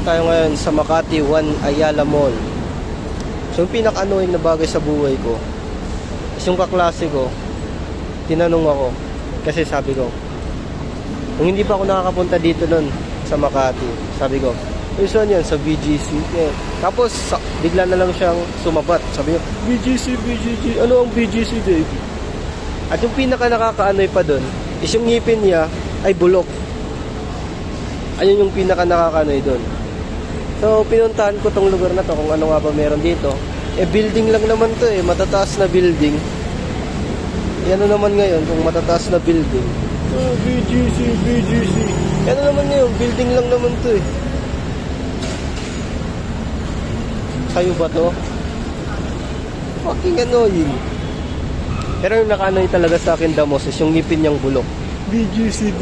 tayo ngayon sa Makati 1 Ayala Mall. So yung pinaka-annoying na bagay sa buhay ko is yung kaklase ko, tinanong ako, kasi sabi ko, kung hindi pa ako nakakapunta dito nun sa Makati, sabi ko, saan yan? Sa BGC. Yeah. Tapos bigla na lang siyang sumabat. Sabi niya, BGC. Ano ang BGC, Dave? At yung pinaka nakakaanoy pa dun is yung ngipin niya ay bulok. Ayun yung pinaka nakakanoy dun. So pinuntahan ko tong lugar na to kung ano nga ba meron dito. Building lang naman to matataas na building. Ano naman ngayon kung matataas na building. BGC. Ano naman ngayon, building lang naman to Kayo ba to? Fucking annoying. Pero yung naka-annoy talaga sa akin damos is yung ngipin niyang bulok. BGC.